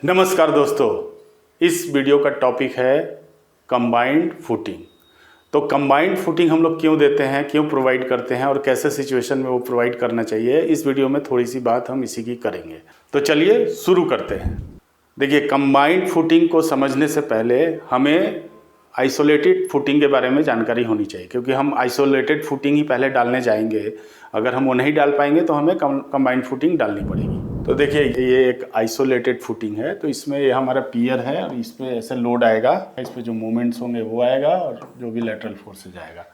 नमस्कार दोस्तों, इस वीडियो का टॉपिक है कंबाइंड फुटिंग। तो कंबाइंड फुटिंग हम लोग क्यों देते हैं, क्यों प्रोवाइड करते हैं और कैसे सिचुएशन में वो प्रोवाइड करना चाहिए, इस वीडियो में थोड़ी सी बात हम इसी की करेंगे। तो चलिए शुरू करते हैं। देखिए, कंबाइंड फुटिंग को समझने से पहले हमें आइसोलेटेड फुटिंग के बारे में जानकारी होनी चाहिए, क्योंकि हम आइसोलेटेड फुटिंग ही पहले डालने जाएंगे। अगर हम वो नहीं डाल पाएंगे तो हमें कंबाइंड फुटिंग डालनी पड़ेगी। तो देखिए, ये एक आइसोलेटेड फुटिंग है। तो इसमें ये हमारा पियर है और इस पर ऐसे लोड आएगा, इस पर जो मूवमेंट्स होंगे वो आएगा और जो भी लेटरल फोर्सेज आएगा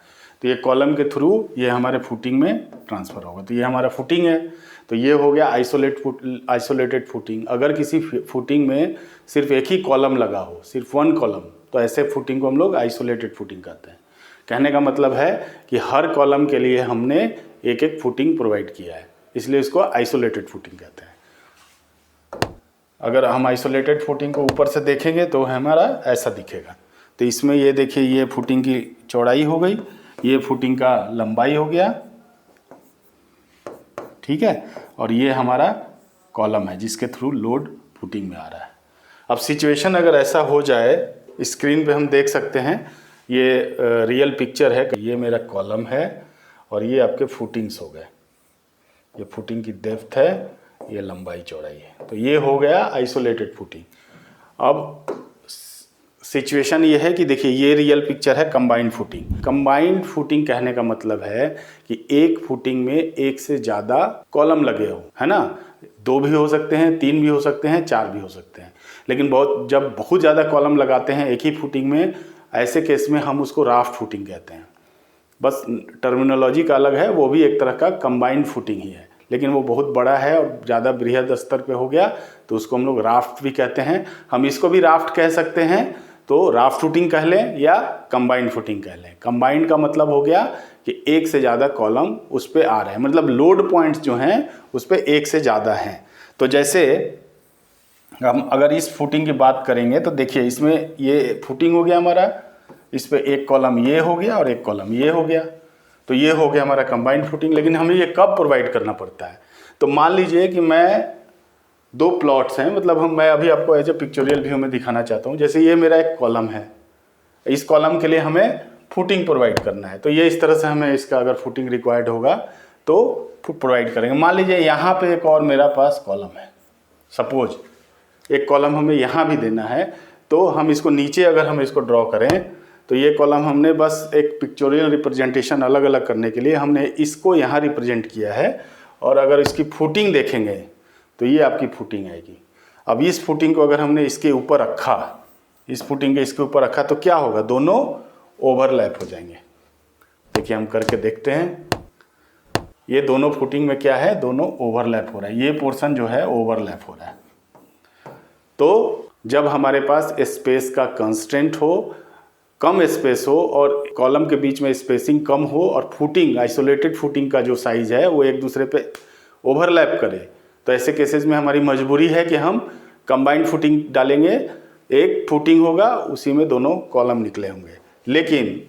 तो ये कॉलम के थ्रू ये हमारे फुटिंग में ट्रांसफ़र होगा। तो ये हमारा फुटिंग है। तो ये हो गया आइसोलेटेड फुटिंग। अगर किसी फुटिंग में सिर्फ एक ही कॉलम लगा हो, सिर्फ वन कॉलम, तो ऐसे फुटिंग को हम लोग आइसोलेटेड फुटिंग कहते हैं। कहने का मतलब है कि हर कॉलम के लिए हमने एक एक फुटिंग प्रोवाइड किया है, इसलिए इसको आइसोलेटेड फुटिंग कहते हैं। अगर हम आइसोलेटेड फुटिंग को ऊपर से देखेंगे तो हमारा ऐसा दिखेगा। तो इसमें ये देखिए, ये फुटिंग की चौड़ाई हो गई, ये फुटिंग का लंबाई हो गया, ठीक है, और ये हमारा कॉलम है जिसके थ्रू लोड फुटिंग में आ रहा है। अब सिचुएशन अगर ऐसा हो जाए, स्क्रीन पे हम देख सकते हैं, ये रियल पिक्चर है। ये मेरा कॉलम है और ये आपके फुटिंग्स हो गए। ये फुटिंग की डेप्थ है, ये लंबाई चौड़ाई है। तो ये हो गया आइसोलेटेड फुटिंग। अब सिचुएशन ये है कि देखिए, ये रियल पिक्चर है कंबाइंड फुटिंग। कंबाइंड फुटिंग कहने का मतलब है कि एक फुटिंग में एक से ज़्यादा कॉलम लगे हो, है ना। 2 भी हो सकते हैं, 3 भी हो सकते हैं, 4 भी हो सकते हैं। लेकिन जब बहुत ज़्यादा कॉलम लगाते हैं एक ही फुटिंग में, ऐसे केस में हम उसको राफ्ट फुटिंग कहते हैं। बस टर्मिनोलॉजी का अलग है, वो भी एक तरह का कंबाइंड फुटिंग ही है, लेकिन वो बहुत बड़ा है और ज़्यादा बृहद स्तर पे हो गया तो उसको हम लोग राफ्ट भी कहते हैं। हम इसको भी राफ्ट कह सकते हैं, तो राफ्ट फुटिंग कह लें या कंबाइंड फुटिंग कह लें। कंबाइंड का मतलब हो गया कि एक से ज़्यादा कॉलम उस पर आ रहे हैं, मतलब लोड पॉइंट्स जो हैं उस पर एक से ज़्यादा हैं। तो जैसे हम अगर इस फुटिंग की बात करेंगे तो देखिए, इसमें ये फुटिंग हो गया हमारा, इस पर एक कॉलम ये हो गया और एक कॉलम ये हो गया। तो ये हो गया हमारा कंबाइंड फुटिंग। लेकिन हमें ये कब प्रोवाइड करना पड़ता है? तो मान लीजिए कि मैं 2 प्लॉट्स हैं, मतलब मैं अभी आपको एज ए पिक्चोरियल व्यू में दिखाना चाहता हूँ। जैसे ये मेरा एक कॉलम है, इस कॉलम के लिए हमें फुटिंग प्रोवाइड करना है। तो ये इस तरह से हमें इसका अगर फुटिंग रिक्वायर्ड होगा तो प्रोवाइड करेंगे। मान लीजिए यहाँ पे एक और मेरा पास कॉलम है, सपोज एक कॉलम हमें यहाँ भी देना है। तो हम इसको नीचे अगर हम इसको ड्रॉ करें तो ये कॉलम हमने बस एक पिक्चोरियल रिप्रेजेंटेशन अलग अलग करने के लिए हमने इसको यहाँ रिप्रेजेंट किया है। और अगर इसकी फुटिंग देखेंगे तो ये आपकी फुटिंग आएगी। अब इस फुटिंग को अगर हमने इसके ऊपर रखा, इस फुटिंग के इसके ऊपर रखा, तो क्या होगा? दोनों ओवरलैप हो जाएंगे। देखिए, हम करके देखते हैं। ये दोनों फुटिंग में क्या है? दोनों ओवरलैप हो रहा है। ये पोर्शन जो है ओवरलैप हो रहा है। तो जब हमारे पास स्पेस का कंस्ट्रेंट हो, कम स्पेस हो और कॉलम के बीच में स्पेसिंग कम हो और फुटिंग, आइसोलेटेड फुटिंग का जो साइज है वो एक दूसरे पे ओवरलैप करे, तो ऐसे केसेस में हमारी मजबूरी है कि हम कंबाइंड फुटिंग डालेंगे। एक फुटिंग होगा, उसी में दोनों कॉलम निकले होंगे, लेकिन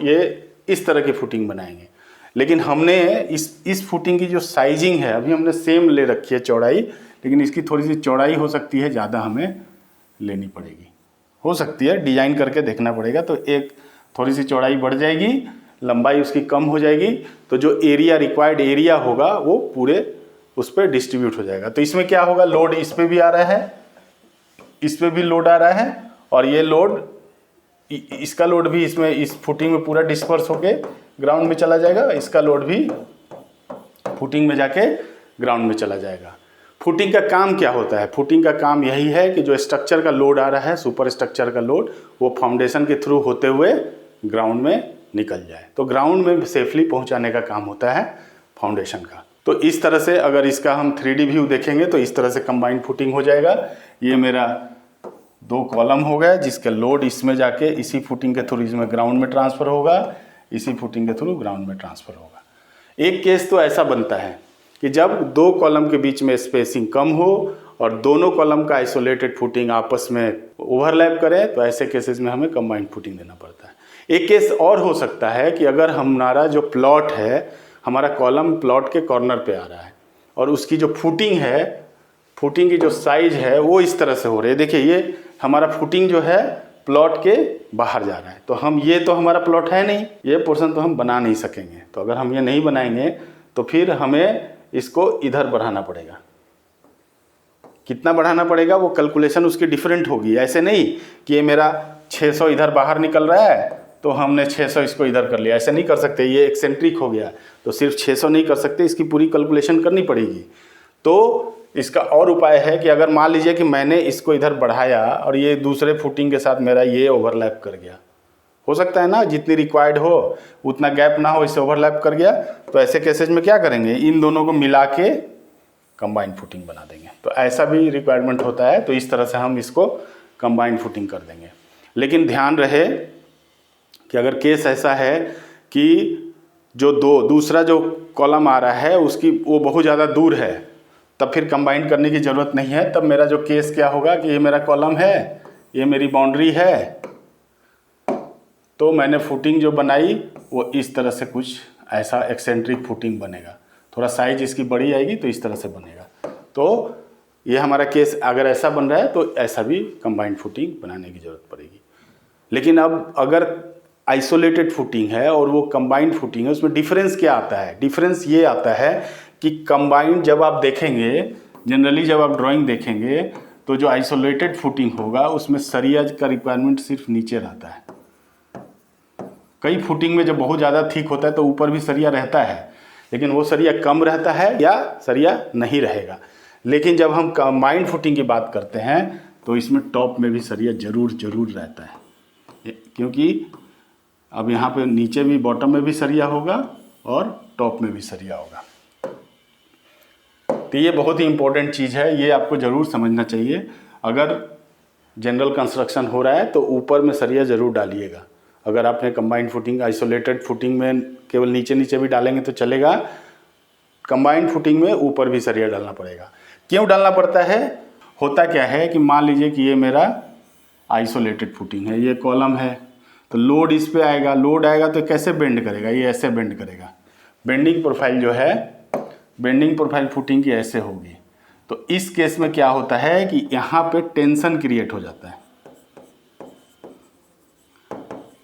ये इस तरह की फुटिंग बनाएंगे। लेकिन हमने इस फुटिंग की जो साइजिंग है, अभी हमने सेम ले रखी है चौड़ाई, लेकिन इसकी थोड़ी सी चौड़ाई हो सकती है ज़्यादा हमें लेनी पड़ेगी, हो सकती है, डिजाइन करके देखना पड़ेगा। तो एक थोड़ी सी चौड़ाई बढ़ जाएगी, लंबाई उसकी कम हो जाएगी, तो जो एरिया रिक्वायर्ड एरिया होगा वो पूरे उस पर डिस्ट्रीब्यूट हो जाएगा। तो इसमें क्या होगा? लोड इस पर भी आ रहा है, इस पर भी लोड आ रहा है, और ये लोड, इसका लोड भी इसमें इस फुटिंग में पूरा डिस्पर्स होके ग्राउंड में चला जाएगा, इसका लोड भी फुटिंग में जाके ग्राउंड में चला जाएगा। फुटिंग का काम क्या होता है? फुटिंग का काम यही है कि जो स्ट्रक्चर का लोड आ रहा है, सुपर स्ट्रक्चर का लोड, वो फाउंडेशन के थ्रू होते हुए ग्राउंड में निकल जाए। तो ग्राउंड में सेफली पहुंचाने का काम होता है फाउंडेशन का। तो इस तरह से अगर इसका हम 3D व्यू देखेंगे तो इस तरह से कंबाइंड फुटिंग हो जाएगा। ये मेरा 2 कॉलम हो गया जिसका लोड इसमें जाके इसी फुटिंग के थ्रू इसमें ग्राउंड में ट्रांसफ़र होगा, इसी फुटिंग के थ्रू ग्राउंड में ट्रांसफ़र होगा। एक केस तो ऐसा बनता है कि जब 2 कॉलम के बीच में स्पेसिंग कम हो और दोनों कॉलम का आइसोलेटेड फुटिंग आपस में ओवरलैप करें, तो ऐसे केसेस में हमें कंबाइंड फुटिंग देना पड़ता है। एक केस और हो सकता है कि अगर हमारा जो प्लॉट है, हमारा कॉलम प्लॉट के कॉर्नर पे आ रहा है और उसकी जो फुटिंग है, फुटिंग की जो साइज है वो इस तरह से हो रही है। देखिए ये हमारा फुटिंग जो है प्लॉट के बाहर जा रहा है, तो हम ये तो हमारा प्लॉट है नहीं, ये पोर्शन तो हम बना नहीं सकेंगे। तो अगर हम ये नहीं बनाएंगे तो फिर हमें इसको इधर बढ़ाना पड़ेगा। कितना बढ़ाना पड़ेगा वो कैलकुलेशन उसकी डिफरेंट होगी। ऐसे नहीं कि ये मेरा 600 इधर बाहर निकल रहा है तो हमने 600 इसको इधर कर लिया, ऐसे नहीं कर सकते। ये एक्सेंट्रिक हो गया तो सिर्फ 600 नहीं कर सकते, इसकी पूरी कैलकुलेशन करनी पड़ेगी। तो इसका और उपाय है कि अगर मान लीजिए कि मैंने इसको इधर बढ़ाया और ये दूसरे फुटिंग के साथ मेरा ये ओवरलैप कर गया, हो सकता है ना जितनी रिक्वायर्ड हो उतना गैप ना हो, इससे ओवरलैप कर गया, तो ऐसे केसेज में क्या करेंगे, इन दोनों को मिला के कंबाइंड फुटिंग बना देंगे। तो ऐसा भी रिक्वायरमेंट होता है, तो इस तरह से हम इसको कंबाइंड फुटिंग कर देंगे। लेकिन ध्यान रहे कि अगर केस ऐसा है कि जो दूसरा जो कॉलम आ रहा है उसकी वो बहुत ज़्यादा दूर है, तब फिर कंबाइन करने की ज़रूरत नहीं है। तब मेरा जो केस क्या होगा कि ये मेरा कॉलम है, ये मेरी बाउंड्री है, तो मैंने फुटिंग जो बनाई वो इस तरह से कुछ ऐसा एक्सेंट्रिक फुटिंग बनेगा। थोड़ा साइज इसकी बड़ी आएगी तो इस तरह से बनेगा। तो ये हमारा केस अगर ऐसा बन रहा है तो ऐसा भी कंबाइंड फुटिंग बनाने की ज़रूरत पड़ेगी। लेकिन अब अगर आइसोलेटेड फुटिंग है और वो कंबाइंड फुटिंग है, उसमें डिफरेंस क्या आता है? डिफरेंस ये आता है कि कंबाइंड जब आप देखेंगे, जनरली जब आप ड्राइंग देखेंगे तो जो आइसोलेटेड फुटिंग होगा उसमें सरिया का रिक्वायरमेंट सिर्फ नीचे रहता है। कई फुटिंग में जब बहुत ज़्यादा थिक होता है तो ऊपर भी सरिया रहता है, लेकिन वो सरिया कम रहता है या सरिया नहीं रहेगा। लेकिन जब हम कंबाइंड फुटिंग की बात करते हैं तो इसमें टॉप में भी सरिया जरूर रहता है, क्योंकि अब यहाँ पे नीचे भी बॉटम में भी सरिया होगा और टॉप में भी सरिया होगा। तो ये बहुत ही इम्पोर्टेंट चीज़ है, ये आपको ज़रूर समझना चाहिए। अगर जनरल कंस्ट्रक्शन हो रहा है तो ऊपर में सरिया ज़रूर डालिएगा। अगर आपने कंबाइंड फुटिंग आइसोलेटेड फुटिंग में केवल नीचे भी डालेंगे तो चलेगा, कंबाइंड फुटिंग में ऊपर भी सरिया डालना पड़ेगा। क्यों डालना पड़ता है? होता क्या है कि मान लीजिए कि ये मेरा आइसोलेटेड फुटिंग है, ये कॉलम है, तो लोड इस पे आएगा, लोड आएगा तो कैसे बेंड करेगा? ये ऐसे बेंड करेगा। बेंडिंग प्रोफाइल जो है, बेंडिंग प्रोफाइल फुटिंग की ऐसे होगी। तो इस केस में क्या होता है कि यहाँ पे टेंशन क्रिएट हो जाता है।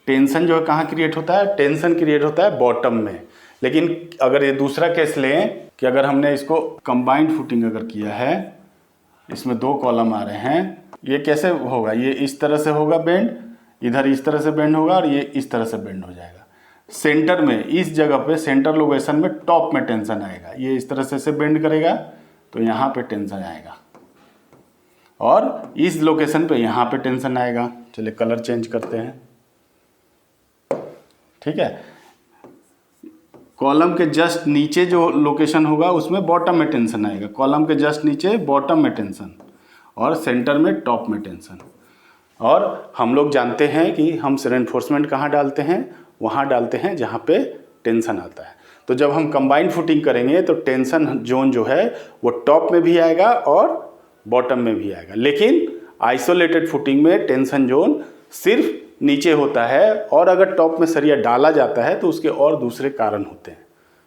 टेंशन जो है कहाँ क्रिएट होता है? टेंशन क्रिएट होता है बॉटम में। लेकिन अगर ये दूसरा केस लें कि अगर हमने इसको कंबाइंड फुटिंग अगर किया है, इसमें दो कॉलम आ रहे हैं, ये कैसे होगा? ये इस तरह से होगा बेंड, इधर इस तरह से बेंड होगा और ये इस तरह से बेंड हो जाएगा। सेंटर में, इस जगह पे सेंटर लोकेशन में टॉप में टेंशन आएगा, ये इस तरह से बेंड करेगा तो यहाँ पे टेंशन आएगा, और इस लोकेशन पे यहाँ पे टेंशन आएगा। चलिए कलर चेंज करते हैं, ठीक है। कॉलम के जस्ट नीचे जो लोकेशन होगा उसमें बॉटम में टेंशन आएगा, कॉलम के जस्ट नीचे बॉटम में टेंशन और सेंटर में टॉप में टेंशन। और हम लोग जानते हैं कि हम रेनफोर्समेंट कहाँ डालते हैं? वहाँ डालते हैं जहाँ पे टेंशन आता है। तो जब हम कंबाइंड फुटिंग करेंगे तो टेंशन जोन जो है वो टॉप में भी आएगा और बॉटम में भी आएगा। लेकिन आइसोलेटेड फुटिंग में टेंशन जोन सिर्फ नीचे होता है, और अगर टॉप में सरिया डाला जाता है तो उसके और दूसरे कारण होते हैं,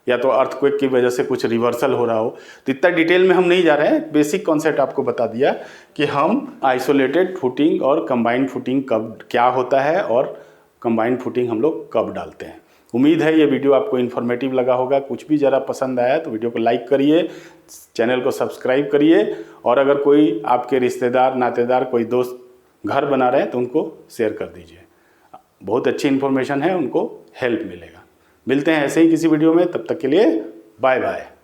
या तो अर्थक्वेक की वजह से कुछ रिवर्सल हो रहा हो। तो इतना डिटेल में हम नहीं जा रहे हैं, बेसिक कॉन्सेप्ट आपको बता दिया कि हम आइसोलेटेड फुटिंग और कंबाइंड फुटिंग कब क्या होता है और कंबाइंड फुटिंग हम लोग कब डालते हैं। उम्मीद है ये वीडियो आपको इन्फॉर्मेटिव लगा होगा। कुछ भी ज़रा पसंद आया तो वीडियो को लाइक करिए, चैनल को सब्सक्राइब करिए, और अगर कोई आपके रिश्तेदार नातेदार कोई दोस्त घर बना रहे हैं तो उनको शेयर कर दीजिए। बहुत अच्छी इन्फॉर्मेशन है, उनको हेल्प मिलेगा। मिलते हैं ऐसे ही किसी वीडियो में, तब तक के लिए बाय बाय।